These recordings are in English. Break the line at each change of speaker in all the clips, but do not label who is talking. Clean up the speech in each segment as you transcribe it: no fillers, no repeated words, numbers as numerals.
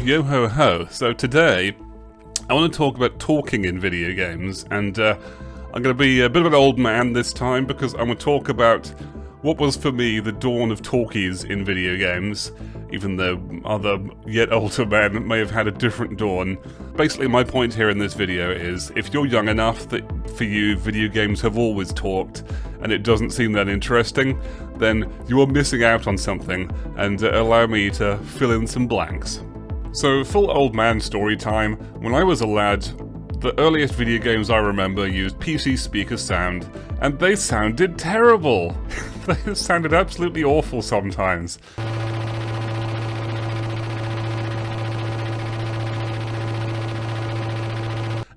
Yo ho ho. So today, I want to talk about talking in video games, and I'm going to be a bit of an old man this time because I'm going to talk about what was for me the dawn of talkies in video games, even though other yet older men may have had a different dawn. Basically, my point here in this video is, if you're young enough that for you video games have always talked, and it doesn't seem that interesting, then you are missing out on something, and allow me to fill in some blanks. So, full old man story time. When I was a lad, the earliest video games I remember used PC speaker sound, and they sounded terrible! They sounded absolutely awful sometimes.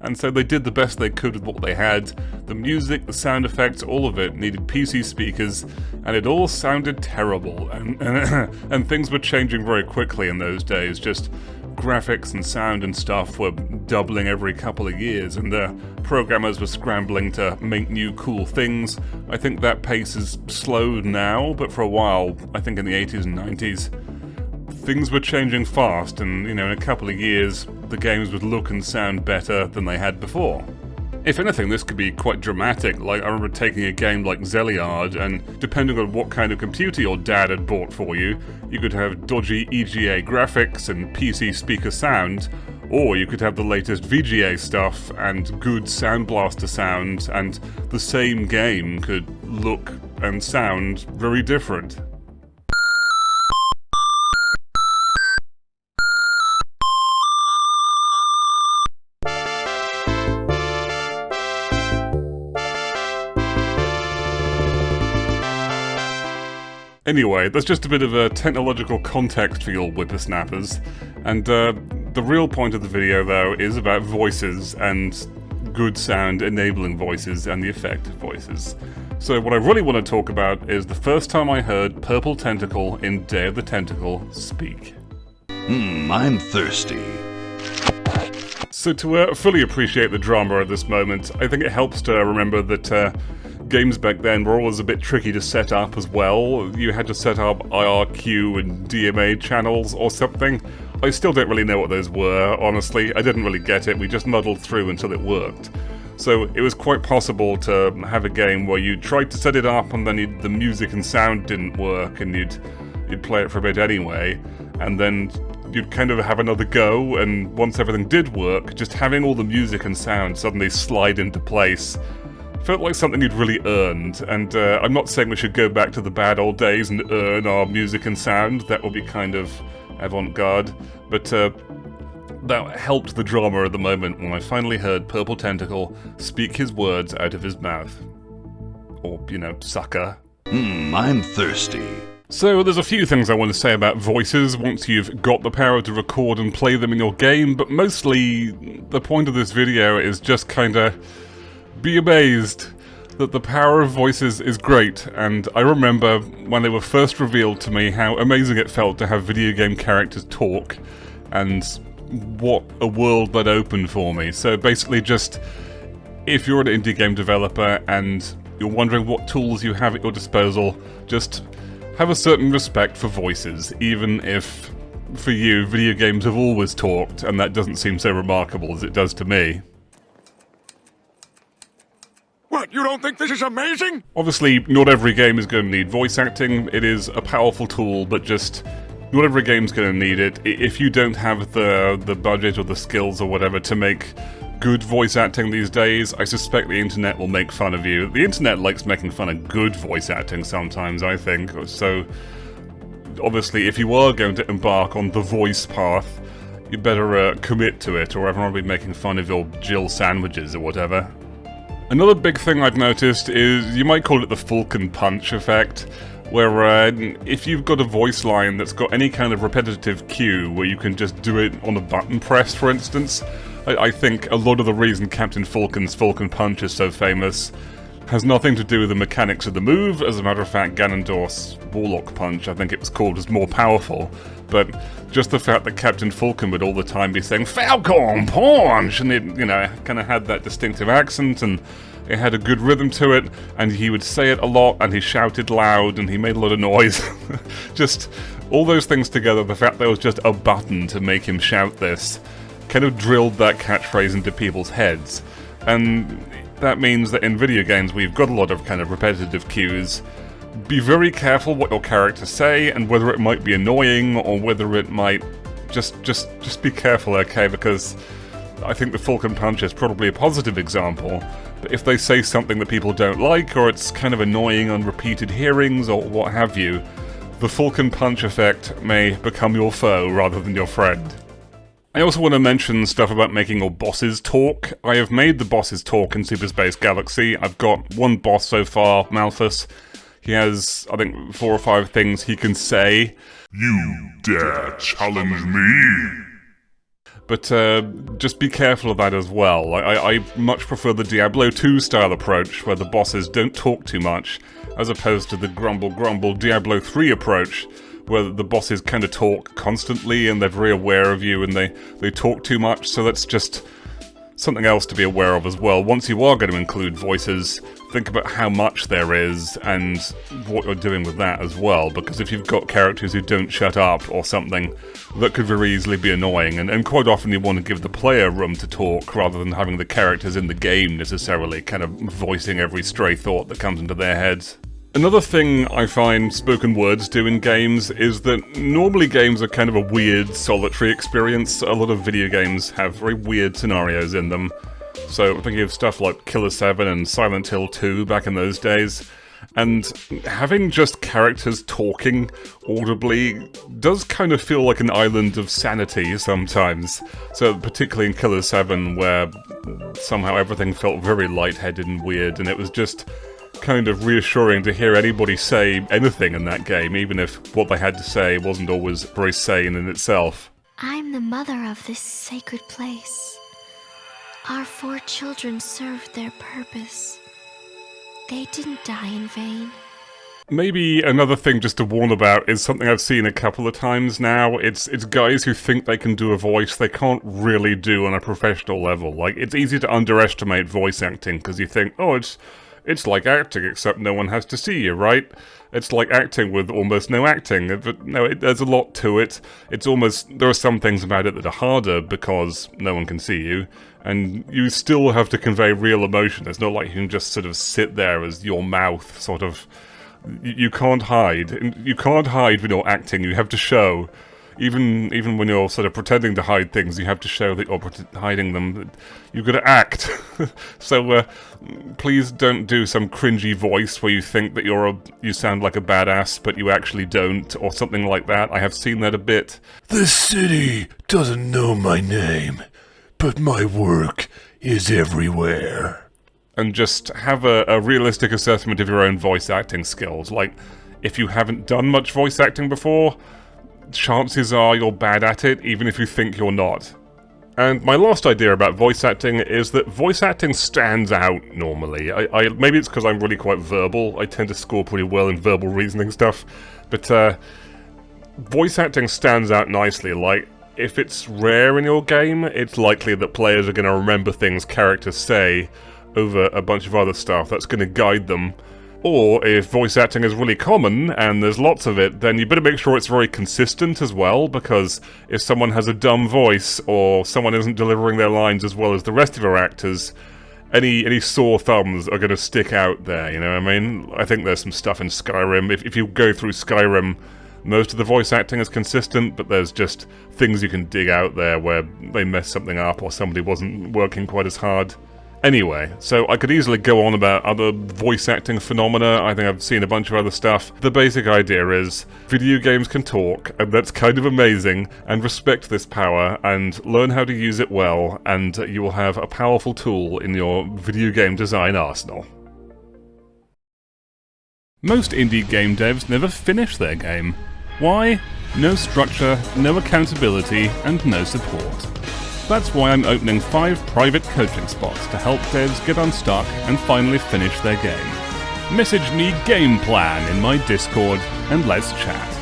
And so they did the best they could with what they had. The music, the sound effects, all of it needed PC speakers, and it all sounded terrible. And things were changing very quickly in those days. Just graphics and sound and stuff were doubling every couple of years, and the programmers were scrambling to make new cool things. I think that pace has slowed now, but for a while, I think in the 80s and 90s, things were changing fast, and in a couple of years, the games would look and sound better than they had before. If anything, this could be quite dramatic. Like, I remember taking a game like Zeliard, and depending on what kind of computer your dad had bought for you, you could have dodgy EGA graphics and PC speaker sound, or you could have the latest VGA stuff and good Sound Blaster sound, and the same game could look and sound very different. Anyway, that's just a bit of a technological context for you all whippersnappers, and the real point of the video, though, is about voices and good sound enabling voices and the effect of voices. So what I really want to talk about is the first time I heard Purple Tentacle in Day of the Tentacle speak.
I'm thirsty.
So to fully appreciate the drama of this moment, I think it helps to remember that games back then were always a bit tricky to set up as well. You had to set up IRQ and DMA channels or something. I still don't really know what those were, honestly. I didn't really get it, we just muddled through until it worked. So it was quite possible to have a game where you tried to set it up and then the music and sound didn't work, and you'd play it for a bit anyway, and then you'd kind of have another go, and once everything did work, just having all the music and sound suddenly slide into place felt like something you'd really earned. And I'm not saying we should go back to the bad old days and earn our music and sound, that would be kind of avant-garde, but that helped the drama at the moment when I finally heard Purple Tentacle speak his words out of his mouth. Or, sucker.
I'm thirsty.
So there's a few things I want to say about voices once you've got the power to record and play them in your game, but mostly the point of this video is just kinda be amazed that the power of voices is great. And I remember when they were first revealed to me how amazing it felt to have video game characters talk, and what a world that opened for me. So basically, just if you're an indie game developer and you're wondering what tools you have at your disposal, just have a certain respect for voices, even if, for you, video games have always talked, and that doesn't seem so remarkable as it does to me.
What, you don't think this is amazing?
Obviously, not every game is going to need voice acting. It is a powerful tool, but just not every game's going to need it. If you don't have the budget or the skills or whatever to make good voice acting these days, I suspect the internet will make fun of you. The internet likes making fun of good voice acting sometimes, I think. So, obviously, if you are going to embark on the voice path, you better commit to it, or everyone will be making fun of your Jill sandwiches or whatever. Another big thing I've noticed is, you might call it the Falcon Punch effect, where if you've got a voice line that's got any kind of repetitive cue where you can just do it on a button press, for instance, I think a lot of the reason Captain Falcon's Falcon Punch is so famous has nothing to do with the mechanics of the move. As a matter of fact, Ganondorf's Warlock Punch, I think it was called, was more powerful, but just the fact that Captain Falcon would all the time be saying, Falcon Punch! And it, kind of had that distinctive accent, and it had a good rhythm to it, and he would say it a lot, and he shouted loud, and he made a lot of noise. Just All those things together, the fact there was just a button to make him shout this, kind of drilled that catchphrase into people's heads. And that means that in video games we've got a lot of kind of repetitive cues. Be very careful what your characters say, and whether it might be annoying, or whether it might... Just be careful, okay, because I think the Falcon Punch is probably a positive example, but if they say something that people don't like, or it's kind of annoying on repeated hearings, or what have you, the Falcon Punch effect may become your foe rather than your friend. I also want to mention stuff about making your bosses talk. I have made the bosses talk in Super Space Galaxy. I've got one boss so far, Malthus. He has, I think, 4 or 5 things he can say.
You dare challenge me?
But just be careful of that as well. I much prefer the Diablo 2 style approach, where the bosses don't talk too much, as opposed to the grumble Diablo 3 approach, where the bosses kind of talk constantly and they're very aware of you and they talk too much, so that's just something else to be aware of as well. Once you are going to include voices, think about how much there is and what you're doing with that as well, because if you've got characters who don't shut up or something, that could very easily be annoying, and quite often you want to give the player room to talk rather than having the characters in the game necessarily kind of voicing every stray thought that comes into their heads. Another thing I find spoken words do in games is that normally games are kind of a weird, solitary experience. A lot of video games have very weird scenarios in them. So I'm thinking of stuff like Killer 7 and Silent Hill 2 back in those days. And having just characters talking audibly does kind of feel like an island of sanity sometimes. So particularly in Killer 7, where somehow everything felt very lightheaded and weird, and it was just kind of reassuring to hear anybody say anything in that game, even if what they had to say wasn't always very sane in itself.
I'm the mother of this sacred place. Our 4 children served their purpose. They didn't die in vain.
Maybe another thing just to warn about is something I've seen a couple of times now. It's guys who think they can do a voice they can't really do on a professional level. Like, it's easy to underestimate voice acting, because you think, oh, it's like acting, except no one has to see you, right? It's like acting with almost no acting, but no, there's a lot to it. It's almost, there are some things about it that are harder because no one can see you, and you still have to convey real emotion. It's not like you can just sort of sit there as your mouth, sort of, you can't hide. You can't hide when you're acting, you have to show. Even when you're sort of pretending to hide things, you have to show that you're hiding them. You've got to act. So please don't do some cringy voice where you think that you sound like a badass, but you actually don't, or something like that. I have seen that a bit.
The city doesn't know my name, but my work is everywhere.
And just have a realistic assessment of your own voice acting skills. Like, if you haven't done much voice acting before, chances are you're bad at it, even if you think you're not. And my last idea about voice acting is that voice acting stands out normally. Maybe it's because I'm really quite verbal. I tend to score pretty well in verbal reasoning stuff. But voice acting stands out nicely. Like, if it's rare in your game, it's likely that players are going to remember things characters say over a bunch of other stuff that's going to guide them. Or if voice acting is really common, and there's lots of it, then you better make sure it's very consistent as well, because if someone has a dumb voice, or someone isn't delivering their lines as well as the rest of your actors, any sore thumbs are going to stick out there, you know what I mean? I think there's some stuff in Skyrim. If you go through Skyrim, most of the voice acting is consistent, but there's just things you can dig out there where they messed something up, or somebody wasn't working quite as hard. Anyway, so I could easily go on about other voice acting phenomena. I think I've seen a bunch of other stuff. The basic idea is, video games can talk, and that's kind of amazing, and respect this power, and learn how to use it well, and you will have a powerful tool in your video game design arsenal. Most indie game devs never finish their game. Why? No structure, no accountability, and no support. That's why I'm opening 5 private coaching spots to help devs get unstuck and finally finish their game. Message me game plan in my Discord and let's chat.